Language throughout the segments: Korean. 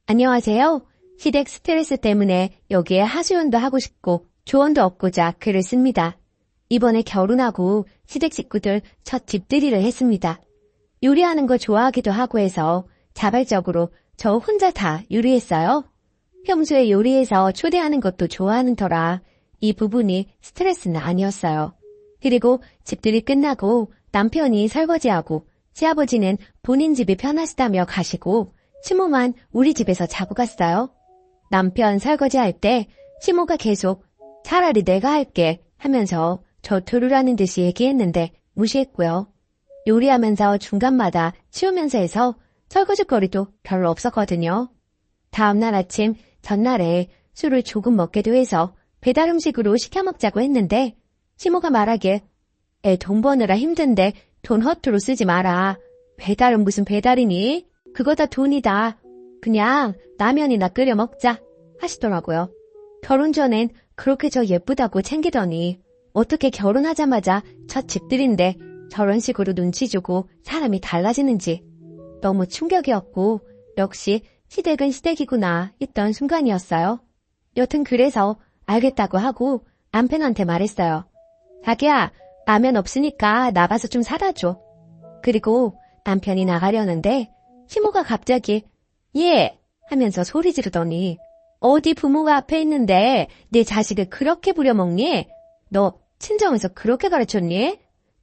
안녕하세요. 시댁 스트레스 때문에 여기에 하소연도 하고 싶고 조언도 얻고자 글을 씁니다. 이번에 결혼하고 시댁 식구들 첫 집들이를 했습니다. 요리하는 거 좋아하기도 하고 해서 자발적으로 저 혼자 다 요리했어요. 평소에 요리해서 초대하는 것도 좋아하는 터라 이 부분이 스트레스는 아니었어요. 그리고 집들이 끝나고 남편이 설거지하고 시아버지는 본인 집이 편하시다며 가시고 시모만 우리 집에서 자고 갔어요. 남편 설거지할 때 시모가 계속 차라리 내가 할게 하면서 저 들으라는 듯이 얘기했는데 무시했고요. 요리하면서 중간마다 치우면서 해서 설거지거리도 별로 없었거든요. 다음날 아침 전날에 술을 조금 먹기도 해서 배달 음식으로 시켜 먹자고 했는데 시모가 말하길 애 돈 버느라 힘든데 돈 허투루 쓰지 마라. 배달은 무슨 배달이니? 그거 다 돈이다. 그냥 라면이나 끓여 먹자 하시더라고요. 결혼 전엔 그렇게 저 예쁘다고 챙기더니 어떻게 결혼하자마자 첫 집들인데 저런 식으로 눈치 주고 사람이 달라지는지 너무 충격이었고 역시 시댁은 시댁이구나 했던 순간이었어요. 여튼 그래서 알겠다고 하고 남편한테 말했어요. 자기야, 라면 없으니까 나가서 좀 사다 줘. 그리고 남편이 나가려는데 시모가 갑자기 예 하면서 소리 지르더니 어디 부모가 앞에 있는데 내 자식을 그렇게 부려먹니? 너 친정에서 그렇게 가르쳤니?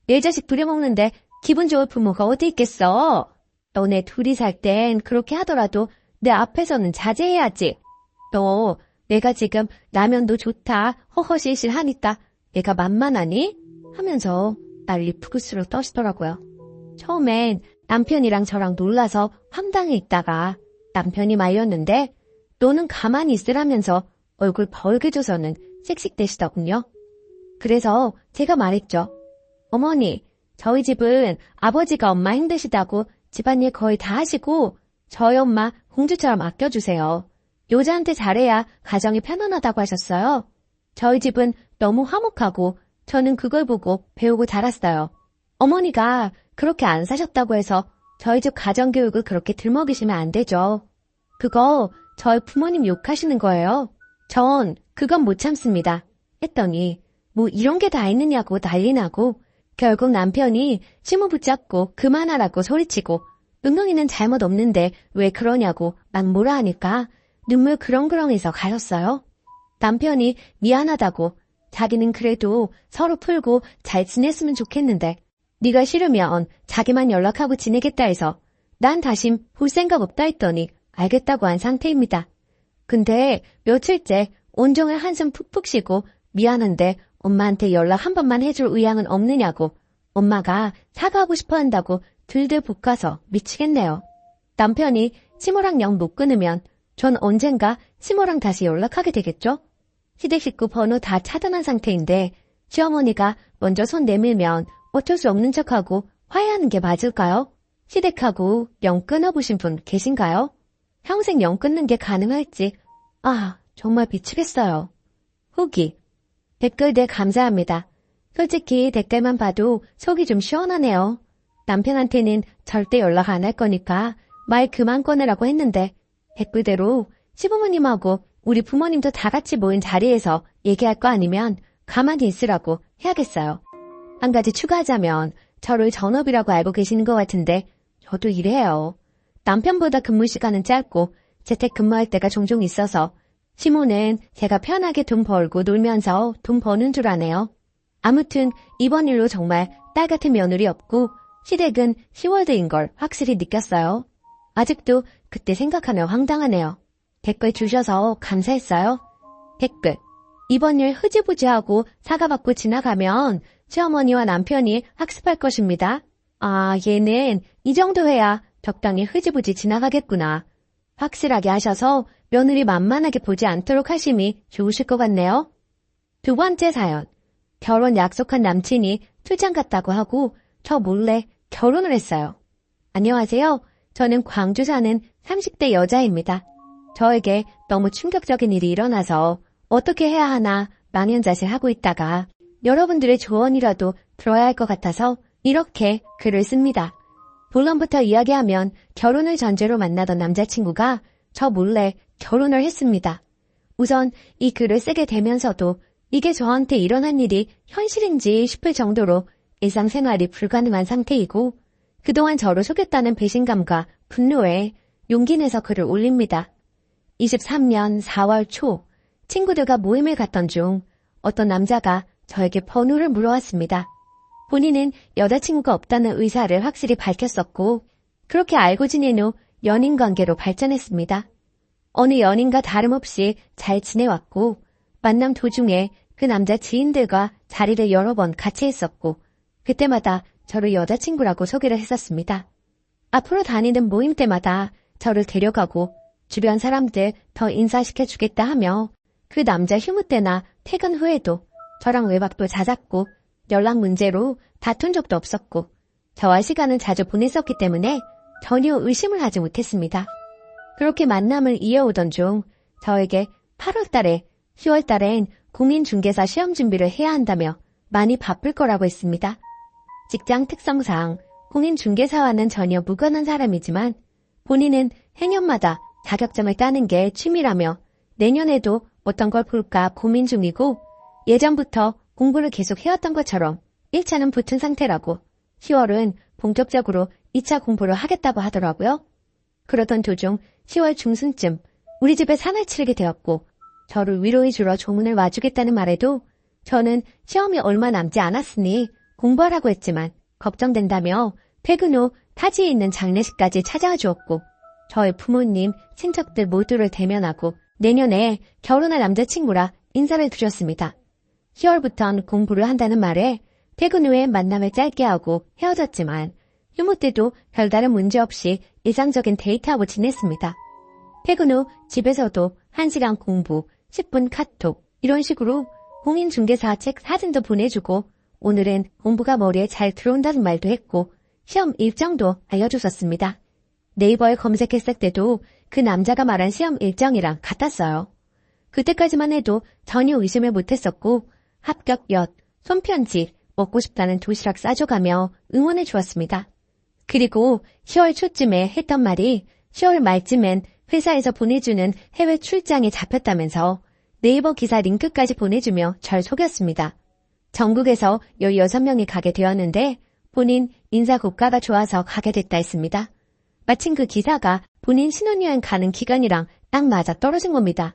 내 자식 부려먹는데 기분 좋을 부모가 어디 있겠어? 너네 둘이 살 땐 그렇게 하더라도 내 앞에서는 자제해야지. 너 내가 지금 라면도 좋다 허허실실 하니까 내가 만만하니? 하면서 난리 푸그스로 떠시더라고요. 처음엔 남편이랑 저랑 놀라서 황당해 있다가 남편이 말렸는데 너는 가만히 있으라면서 얼굴 벌게줘서는 씩씩대시더군요. 그래서 제가 말했죠. 어머니, 저희 집은 아버지가 엄마 힘드시다고 집안일 거의 다 하시고 저희 엄마 공주처럼 아껴주세요. 여자한테 잘해야 가정이 편안하다고 하셨어요. 저희 집은 너무 화목하고 저는 그걸 보고 배우고 자랐어요. 어머니가 그렇게 안 사셨다고 해서 저희 집 가정교육을 그렇게 들먹이시면 안 되죠. 그거 저희 부모님 욕하시는 거예요. 전 그건 못 참습니다. 했더니 뭐 이런 게 다 있느냐고 난리 나고 결국 남편이 시모 붙잡고 그만하라고 소리치고 은경이는 잘못 없는데 왜 그러냐고 막 뭐라 하니까 눈물 그렁그렁해서 가셨어요. 남편이 미안하다고 자기는 그래도 서로 풀고 잘 지냈으면 좋겠는데 네가 싫으면 자기만 연락하고 지내겠다 해서 난 다시 볼 생각 없다 했더니 알겠다고 한 상태입니다. 근데 며칠째 온종일 한숨 푹푹 쉬고 미안한데 엄마한테 연락 한 번만 해줄 의향은 없느냐고 엄마가 사과하고 싶어 한다고 들들 볶아서 미치겠네요. 남편이 시모랑 영 못 끊으면 전 언젠가 시모랑 다시 연락하게 되겠죠? 시댁 식구 번호 다 차단한 상태인데 시어머니가 먼저 손 내밀면 어쩔 수 없는 척하고 화해하는 게 맞을까요? 시댁하고 영 끊어보신 분 계신가요? 평생 영 끊는 게 가능할지 정말 미치겠어요. 후기 댓글들 감사합니다. 솔직히 댓글만 봐도 속이 좀 시원하네요. 남편한테는 절대 연락 안 할 거니까 말 그만 꺼내라고 했는데 댓글대로 시부모님하고 우리 부모님도 다 같이 모인 자리에서 얘기할 거 아니면 가만히 있으라고 해야겠어요. 한 가지 추가하자면 저를 전업이라고 알고 계시는 것 같은데 저도 일해요. 남편보다 근무 시간은 짧고 재택근무할 때가 종종 있어서 시모는 제가 편하게 돈 벌고 놀면서 돈 버는 줄 아네요. 아무튼 이번 일로 정말 딸 같은 며느리 없고 시댁은 시월드인 걸 확실히 느꼈어요. 아직도 그때 생각하면 황당하네요. 댓글 주셔서 감사했어요. 댓글 이번 일 흐지부지하고 사과받고 지나가면 시어머니와 남편이 학습할 것입니다. 얘는 이 정도 해야 적당히 흐지부지 지나가겠구나. 확실하게 하셔서 며느리 만만하게 보지 않도록 하심이 좋으실 것 같네요. 두 번째 사연. 결혼 약속한 남친이 출장 갔다고 하고 저 몰래 결혼을 했어요. 안녕하세요. 저는 광주 사는 30대 여자입니다. 저에게 너무 충격적인 일이 일어나서 어떻게 해야 하나 망연자실하고 있다가 여러분들의 조언이라도 들어야 할 것 같아서 이렇게 글을 씁니다. 본론부터 이야기하면 결혼을 전제로 만나던 남자친구가 저 몰래 결혼을 했습니다. 우선 이 글을 쓰게 되면서도 이게 저한테 일어난 일이 현실인지 싶을 정도로 일상생활이 불가능한 상태이고 그동안 저를 속였다는 배신감과 분노에 용기 내서 글을 올립니다. 23년 4월 초 친구들과 모임을 갔던 중 어떤 남자가 저에게 번호를 물어왔습니다. 본인은 여자친구가 없다는 의사를 확실히 밝혔었고 그렇게 알고 지낸 후 연인 관계로 발전했습니다. 어느 연인과 다름없이 잘 지내왔고 만남 도중에 그 남자 지인들과 자리를 여러 번 같이 했었고 그때마다 저를 여자친구라고 소개를 했었습니다. 앞으로 다니는 모임 때마다 저를 데려가고 주변 사람들 더 인사시켜주겠다 하며 그 남자 휴무 때나 퇴근 후에도 저랑 외박도 잦았고 연락 문제로 다툰 적도 없었고 저와 시간을 자주 보냈었기 때문에 전혀 의심을 하지 못했습니다. 그렇게 만남을 이어오던 중 저에게 8월 달에 10월 달엔 공인중개사 시험 준비를 해야 한다며 많이 바쁠 거라고 했습니다. 직장 특성상 공인중개사와는 전혀 무관한 사람이지만 본인은 해년마다 자격증을 따는 게 취미라며 내년에도 어떤 걸 볼까 고민 중이고 예전부터 공부를 계속 해왔던 것처럼 1차는 붙은 상태라고 10월은 본격적으로 2차 공부를 하겠다고 하더라고요. 그러던 도중 10월 중순쯤 우리 집에 산을 치르게 되었고 저를 위로해주러 조문을 와주겠다는 말에도 저는 시험이 얼마 남지 않았으니 공부하라고 했지만 걱정된다며 퇴근 후 타지에 있는 장례식까지 찾아와 주었고 저의 부모님, 친척들 모두를 대면하고 내년에 결혼할 남자친구라 인사를 드렸습니다. 10월부턴 공부를 한다는 말에 퇴근 후에 만남을 짧게 하고 헤어졌지만 휴무 때도 별다른 문제 없이 일상적인 데이트하고 지냈습니다. 퇴근 후 집에서도 1시간 공부, 10분 카톡 이런 식으로 공인중개사 책 사진도 보내주고 오늘은 공부가 머리에 잘 들어온다는 말도 했고 시험 일정도 알려줬었습니다. 네이버에 검색했을 때도 그 남자가 말한 시험 일정이랑 같았어요. 그때까지만 해도 전혀 의심을 못했었고 합격 엿, 손편지, 먹고 싶다는 도시락 싸줘가며 응원해 주었습니다. 그리고 10월 초쯤에 했던 말이 10월 말쯤엔 회사에서 보내주는 해외 출장에 잡혔다면서 네이버 기사 링크까지 보내주며 절 속였습니다. 전국에서 16명이 가게 되었는데 본인 인사 고가가 좋아서 가게 됐다 했습니다. 마침 그 기사가 본인 신혼여행 가는 기간이랑 딱 맞아 떨어진 겁니다.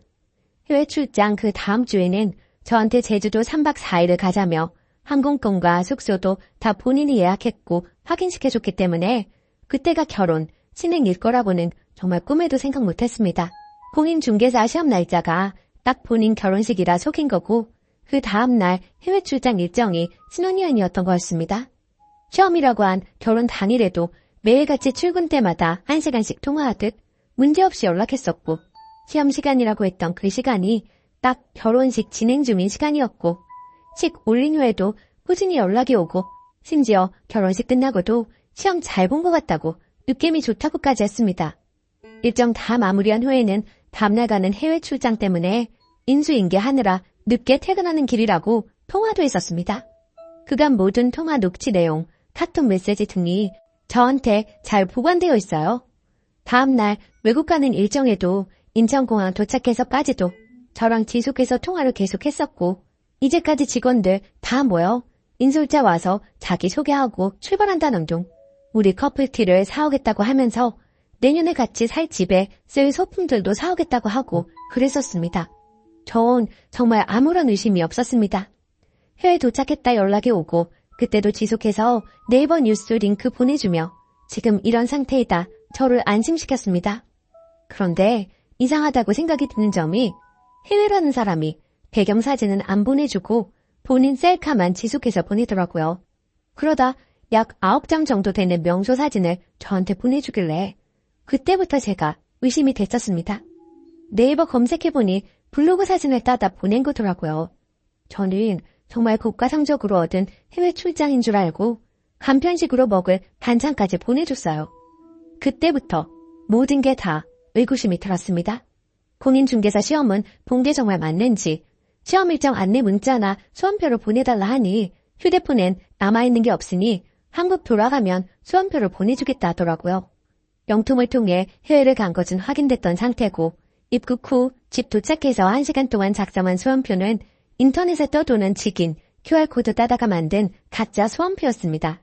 해외 출장 그 다음 주에는 저한테 제주도 3박 4일을 가자며 항공권과 숙소도 다 본인이 예약했고 확인시켜줬기 때문에 그때가 결혼, 신행일 거라고는 정말 꿈에도 생각 못했습니다. 공인중개사 시험 날짜가 딱 본인 결혼식이라 속인 거고 그 다음날 해외 출장 일정이 신혼여행이었던 거였습니다. 시험이라고 한 결혼 당일에도 매일같이 출근 때마다 1시간씩 통화하듯 문제없이 연락했었고 시험 시간이라고 했던 그 시간이 딱 결혼식 진행 중인 시간이었고 식 올린 후에도 꾸준히 연락이 오고 심지어 결혼식 끝나고도 시험 잘 본 것 같다고 느낌이 좋다고까지 했습니다. 일정 다 마무리한 후에는 다음날 가는 해외 출장 때문에 인수인계하느라 늦게 퇴근하는 길이라고 통화도 했었습니다. 그간 모든 통화 녹취 내용, 카톡 메시지 등이 저한테 잘 보관되어 있어요. 다음날 외국 가는 일정에도 인천공항 도착해서까지도 저랑 지속해서 통화를 계속했었고 이제까지 직원들 다 모여 인솔자 와서 자기 소개하고 출발한다는 둥 우리 커플티를 사오겠다고 하면서 내년에 같이 살 집에 쓸 소품들도 사오겠다고 하고 그랬었습니다. 전 정말 아무런 의심이 없었습니다. 해외 도착했다 연락이 오고 그때도 지속해서 네이버 뉴스 링크 보내주며 지금 이런 상태이다 저를 안심시켰습니다. 그런데 이상하다고 생각이 드는 점이 해외라는 사람이 배경사진은 안 보내주고 본인 셀카만 지속해서 보내더라고요. 그러다 약 9장 정도 되는 명소 사진을 저한테 보내주길래 그때부터 제가 의심이 됐었습니다. 네이버 검색해보니 블로그 사진을 따다 보낸 거더라고요. 저는 정말 국가상적으로 얻은 해외 출장인 줄 알고 간편식으로 먹을 반찬까지 보내줬어요. 그때부터 모든 게 다 의구심이 들었습니다. 공인중개사 시험은 본 게 정말 맞는지 시험 일정 안내 문자나 수험표를 보내달라 하니 휴대폰엔 남아있는 게 없으니 한국 돌아가면 수험표를 보내주겠다 하더라고요. 영통을 통해 해외를 간 것은 확인됐던 상태고 입국 후 집 도착해서 1시간 동안 작성한 수험표는 인터넷에 떠도는 직인 QR코드 따다가 만든 가짜 수험표였습니다.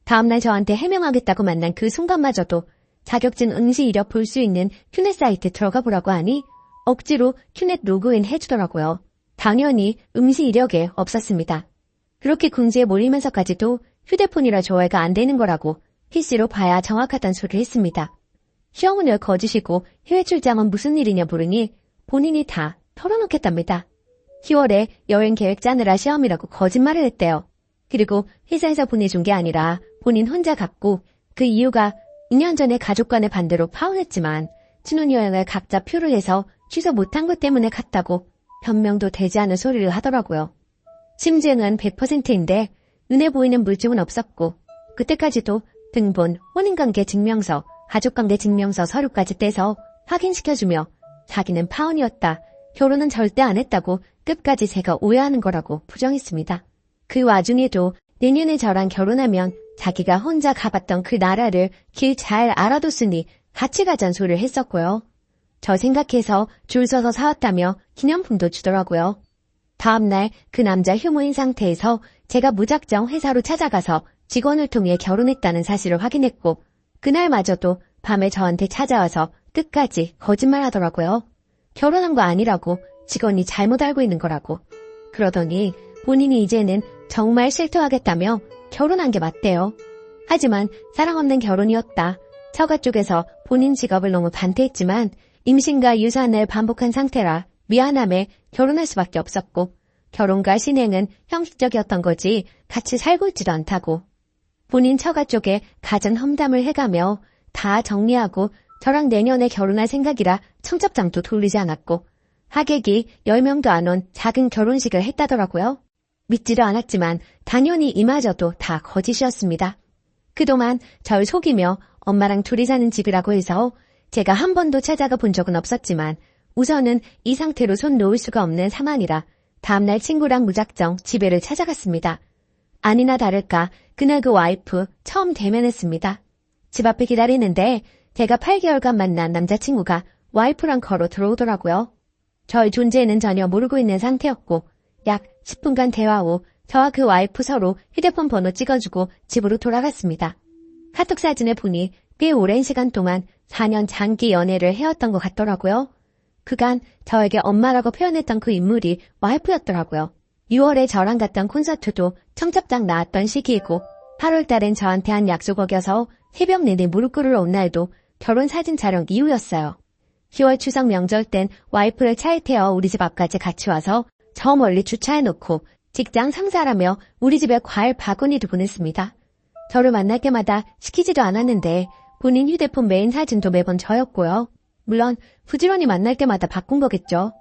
다음날 저한테 해명하겠다고 만난 그 순간마저도 자격증 응시 이력 볼 수 있는 큐넷 사이트 들어가 보라고 하니 억지로 큐넷 로그인 해주더라고요. 당연히 응시 이력에 없었습니다. 그렇게 궁지에 몰리면서까지도 휴대폰이라 조회가 안 되는 거라고 PC로 봐야 정확하단 소리를 했습니다. 시험은 왜 거짓이고 해외 출장은 무슨 일이냐 물으니 본인이 다 털어놓겠답니다. 10월에 여행 계획 짜느라 시험이라고 거짓말을 했대요. 그리고 회사에서 보내준 게 아니라 본인 혼자 갔고 그 이유가 2년 전에 가족 간의 반대로 파혼했지만 신혼여행을 각자 표를 해서 취소 못한 것 때문에 갔다고 변명도 되지 않은 소리를 하더라고요. 심증은 100%인데 눈에 보이는 물증은 없었고 그때까지도 등본, 혼인관계 증명서, 가족관계 증명서 서류까지 떼서 확인시켜주며 자기는 파혼이었다. 결혼은 절대 안 했다고 끝까지 제가 오해하는 거라고 부정했습니다. 그 와중에도 내년에 저랑 결혼하면 자기가 혼자 가봤던 그 나라를 길 잘 알아뒀으니 같이 가자는 소리를 했었고요. 저 생각해서 줄 서서 사왔다며 기념품도 주더라고요. 다음날 그 남자 휴무인 상태에서 제가 무작정 회사로 찾아가서 직원을 통해 결혼했다는 사실을 확인했고 그날마저도 밤에 저한테 찾아와서 끝까지 거짓말 하더라고요. 결혼한 거 아니라고 직원이 잘못 알고 있는 거라고. 그러더니 본인이 이제는 정말 실토하겠다며 결혼한 게 맞대요. 하지만 사랑 없는 결혼이었다. 처가 쪽에서 본인 직업을 너무 반대했지만 임신과 유산을 반복한 상태라 미안함에 결혼할 수밖에 없었고 결혼과 신행은 형식적이었던 거지 같이 살고 있지도 않다고. 본인 처가 쪽에 갖은 험담을 해가며 다 정리하고 저랑 내년에 결혼할 생각이라 청첩장도 돌리지 않았고 하객이 10명도 안 온 작은 결혼식을 했다더라고요. 믿지도 않았지만 당연히 이마저도 다 거짓이었습니다. 그동안 절 속이며 엄마랑 둘이 사는 집이라고 해서 제가 한 번도 찾아가 본 적은 없었지만 우선은 이 상태로 손 놓을 수가 없는 상황이라 다음날 친구랑 무작정 집에를 찾아갔습니다. 아니나 다를까 그날 그 와이프 처음 대면했습니다. 집 앞에 기다리는데 제가 8개월간 만난 남자친구가 와이프랑 걸어 들어오더라고요. 저의 존재는 전혀 모르고 있는 상태였고 약 10분간 대화 후 저와 그 와이프 서로 휴대폰 번호 찍어주고 집으로 돌아갔습니다. 카톡 사진을 보니 꽤 오랜 시간 동안 4년 장기 연애를 해왔던 것 같더라고요. 그간 저에게 엄마라고 표현했던 그 인물이 와이프였더라고요. 6월에 저랑 갔던 콘서트도 청첩장 나왔던 시기이고 8월 달엔 저한테 한 약속 어겨서 새벽 내내 무릎 꿇으러 온 날도 결혼 사진 촬영 이후였어요. 10월 추석 명절 땐 와이프를 차에 태워 우리 집 앞까지 같이 와서 저 멀리 주차해놓고 직장 상사라며 우리 집에 과일 바구니도 보냈습니다. 저를 만날 때마다 시키지도 않았는데 본인 휴대폰 메인 사진도 매번 저였고요. 물론 부지런히 만날 때마다 바꾼 거겠죠.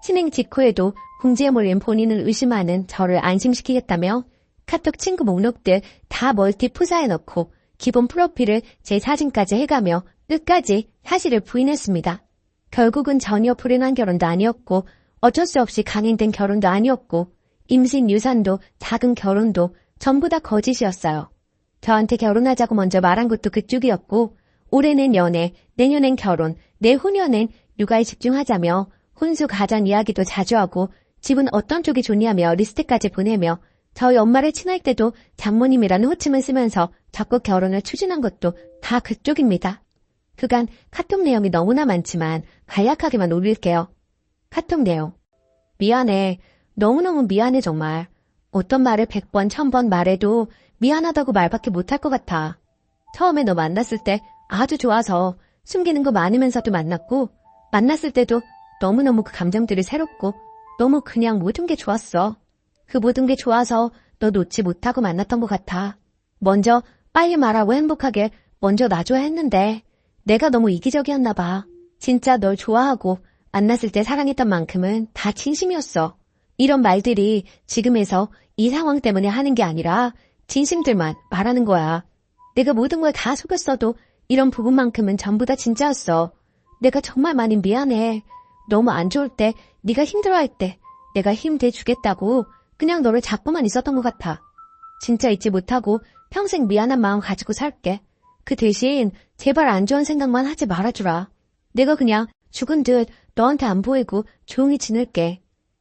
신행 직후에도 궁지에 몰린 본인을 의심하는 저를 안심시키겠다며 카톡 친구 목록들 다 멀티 푸사해놓고 기본 프로필을 제 사진까지 해가며 끝까지 사실을 부인했습니다. 결국은 전혀 불행한 결혼도 아니었고 어쩔 수 없이 강행된 결혼도 아니었고 임신 유산도 작은 결혼도 전부 다 거짓이었어요. 저한테 결혼하자고 먼저 말한 것도 그쪽이었고 올해는 연애, 내년엔 결혼, 내후년엔 육아에 집중하자며 혼수 가전 이야기도 자주 하고 집은 어떤 쪽이 좋냐며 리스트까지 보내며 저희 엄마를 친할 때도 장모님이라는 호칭을 쓰면서 적극 결혼을 추진한 것도 다 그쪽입니다. 그간 카톡 내용이 너무나 많지만 간략하게만 올릴게요. 카톡 내용. 미안해. 너무너무 미안해 정말. 어떤 말을 100번, 1000번 말해도 미안하다고 말밖에 못할 것 같아. 처음에 너 만났을 때 아주 좋아서 숨기는 거 많으면서도 만났고 만났을 때도 너무너무 그 감정들이 새롭고 너무 그냥 모든 게 좋았어. 그 모든 게 좋아서 너 놓지 못하고 만났던 것 같아. 먼저 빨리 말하고 행복하게 먼저 놔줘야 했는데 내가 너무 이기적이었나 봐. 진짜 널 좋아하고 만났을 때 사랑했던 만큼은 다 진심이었어. 이런 말들이 지금에서 이 상황 때문에 하는 게 아니라 진심들만 말하는 거야. 내가 모든 걸 다 속였어도 이런 부분만큼은 전부 다 진짜였어. 내가 정말 많이 미안해. 너무 안 좋을 때, 네가 힘들어할 때 내가 힘 대주겠다고 그냥 너를 잡고만 있었던 것 같아. 진짜 잊지 못하고 평생 미안한 마음 가지고 살게. 그 대신 제발 안 좋은 생각만 하지 말아주라. 내가 그냥 죽은 듯 너한테 안 보이고 조용히 지낼게.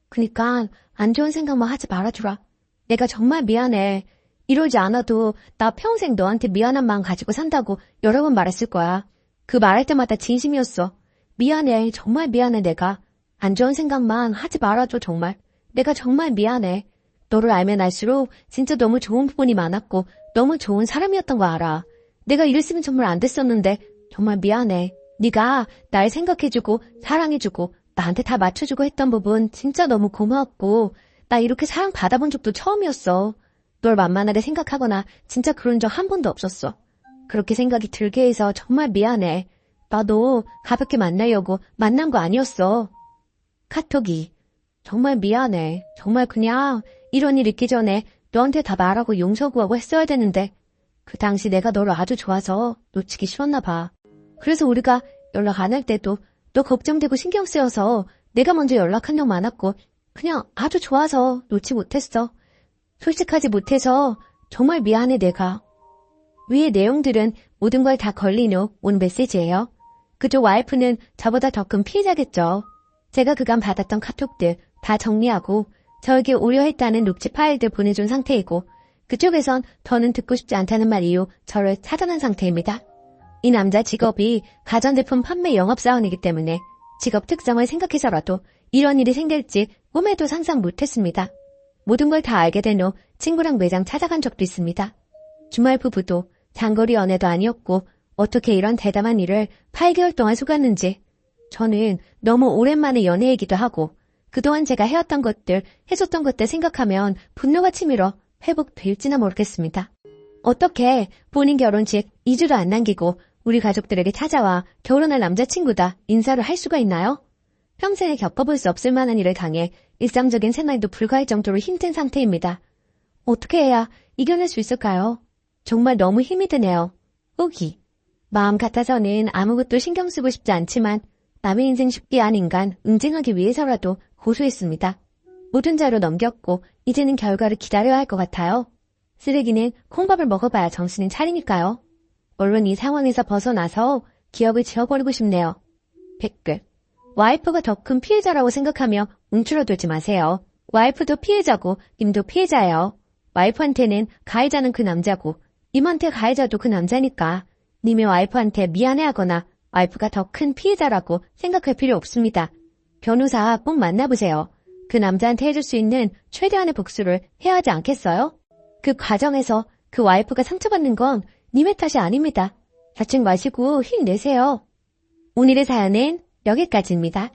그니까 안 좋은 생각만 하지 말아주라. 내가 정말 미안해. 이러지 않아도 나 평생 너한테 미안한 마음 가지고 산다고 여러 번 말했을 거야. 그 말할 때마다 진심이었어. 미안해. 정말 미안해 내가. 안 좋은 생각만 하지 말아줘 정말. 내가 정말 미안해. 너를 알면 알수록 진짜 너무 좋은 부분이 많았고 너무 좋은 사람이었던 거 알아. 내가 이랬으면 정말 안 됐었는데 정말 미안해. 네가 날 생각해주고 사랑해주고 나한테 다 맞춰주고 했던 부분 진짜 너무 고마웠고 나 이렇게 사랑 받아본 적도 처음이었어. 널 만만하게 생각하거나 진짜 그런 적 한 번도 없었어. 그렇게 생각이 들게 해서 정말 미안해. 나 너 가볍게 만나려고 만난 거 아니었어. 카톡이 정말 미안해. 정말 그냥 이런 일 있기 전에 너한테 다 말하고 용서 구하고 했어야 되는데 그 당시 내가 너를 아주 좋아서 놓치기 싫었나 봐. 그래서 우리가 연락 안 할 때도 너 걱정되고 신경 쓰여서 내가 먼저 연락한 적 많았고 그냥 아주 좋아서 놓지 못했어. 솔직하지 못해서 정말 미안해 내가. 위의 내용들은 모든 걸 다 걸린 후 온 메시지예요. 그쪽 와이프는 저보다 더 큰 피해자겠죠. 제가 그간 받았던 카톡들 다 정리하고 저에게 우려했다는 녹취 파일들 보내준 상태이고 그쪽에선 더는 듣고 싶지 않다는 말 이후 저를 차단한 상태입니다. 이 남자 직업이 가전제품 판매 영업사원이기 때문에 직업 특성을 생각해서라도 이런 일이 생길지 꿈에도 상상 못했습니다. 모든 걸 다 알게 된 후 친구랑 매장 찾아간 적도 있습니다. 주말 부부도 장거리 연애도 아니었고 어떻게 이런 대담한 일을 8개월 동안 속았는지 저는 너무 오랜만에 연애이기도 하고 그동안 제가 해왔던 것들, 해줬던 것들 생각하면 분노가 치밀어 회복될지나 모르겠습니다. 어떻게 본인 결혼식 2주도 안 남기고 우리 가족들에게 찾아와 결혼할 남자친구다 인사를 할 수가 있나요? 평생에 겪어볼 수 없을 만한 일을 당해 일상적인 생활도 불가할 정도로 힘든 상태입니다. 어떻게 해야 이겨낼 수 있을까요? 정말 너무 힘이 드네요. 우기. 마음 같아서는 아무것도 신경 쓰고 싶지 않지만 남의 인생 쉽게 한 인간 응징하기 위해서라도 고소했습니다. 모든 자료 넘겼고 이제는 결과를 기다려야 할 것 같아요. 쓰레기는 콩밥을 먹어봐야 정신은 차리니까요. 얼른 이 상황에서 벗어나서 기억을 지워버리고 싶네요. 댓글. 와이프가 더 큰 피해자라고 생각하며 움츠러들지 마세요. 와이프도 피해자고 님도 피해자예요. 와이프한테는 가해자는 그 남자고 님한테 가해자도 그 남자니까 님의 와이프한테 미안해하거나 와이프가 더 큰 피해자라고 생각할 필요 없습니다. 변호사 꼭 만나보세요. 그 남자한테 해줄 수 있는 최대한의 복수를 해야 하지 않겠어요? 그 과정에서 그 와이프가 상처받는 건 님의 탓이 아닙니다. 자책 마시고 힘내세요. 오늘의 사연은 여기까지입니다.